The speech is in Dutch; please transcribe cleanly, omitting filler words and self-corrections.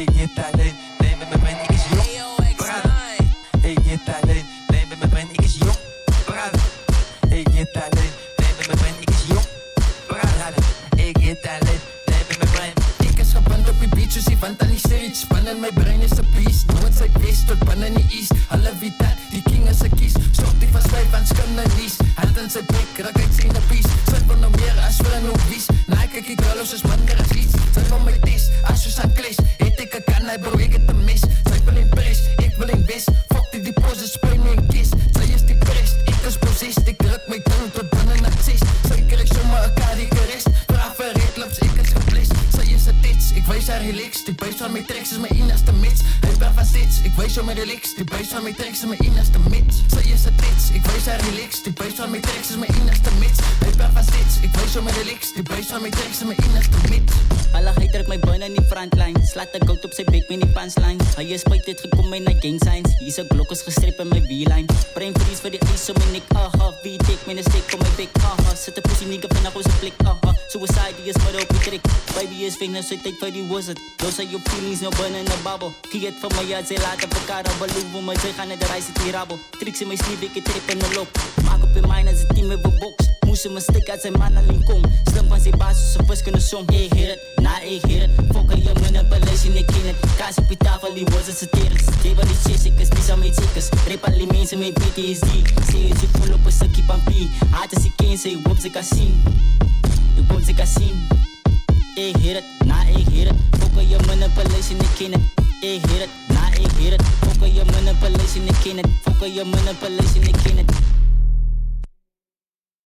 Ik get alleen, nee met mijn vriend, ik is jong. Brada. Ik get alleen, nee met mijn vriend, ik is jong. Brada. Ik get alleen, nee met mijn vriend, ik is jong. Brada. Ik get alleen, nee met mijn vriend. Ik is geband op die beach, dus die vant aan die stage. Spannen, mijn brein is een beast. Noord-zuid-west tot bannen in die east. Alle wie dat, die king is een kies. Stop die van slijf aan skandalies. Hand in zijn bek, raak uit zijn pies. Zet van nog meer als we nog wies. Na kijk ik wel als man er als iets. Zet van mijn tis, als je aan klis. Eet ik een kan, hij bro, ik het een mis. Zij wil in prijs, ik wil in wist. Fuck die deposit, spijn me in kist. Zij is die prijs, ik is posist. Ik druk mijn tong tot bannen narcist. Zij krijg zomaar elkaar die gerist. Vraag voor redlaps, ik is geblist. Zij is het tits, ik wijs haar helix. Die buis van mijn tracks is mijn inaste mits. Hij ben van stits, ik wijs zo met helix. Die buis van mijn tracks is mijn inaste mits. Zij is het tits, ik wijs haar helix. Die buis van mijn tracks is mijn inaste mits. Hij ben van stits, ik wijs zo met helix. Die buis van mijn tracks is mijn inaste mits. Alla hij trek my bun in die frontline. Slaat de goud op sy bek met die punchline. Hy is spyt het gekom in na gang signs. Hier's 'n Glock is gestrip in my V-line. Brain freeze vir die ys op my nek. Aha, wie take my stick op my bek. Aha, sit 'n pussy nigga van 'n goeie plek. Aha, suicide is maar op die trek. Baby is famous, so tyd vir die wizard. Those are your feelings, no bun in a bubble. Kie het van my ja, sy laat op elkaar abalu. Wo my sy gaan net reis het die rabo. Tricks in my sleeve, ek het trip in 'n loop. Maak op in mine as 'n team met 'n box. Moes 'n mistake as 'n man alleen kom. Slim van sy baas so wiskunde som. Ek heet het, na ek heet het. Fokker je manipulation, ik ken het. Kaas op je tafel, die was het satirus. Geef al die chicks, ik is pisa met ziekers. Rip al die mensen met PTSD. Zeg het je vol op een stukje papier. Haat als ik ken, zeg ik op ze kan zien. Ik op ze kan zien. Ik heet het, na ik heet het. Fokker je manipulation, ik ken het. Ik heet het, na ik heet het. Fokker je manipulation, ik ken het. Fokker je manipulation, ik ken het.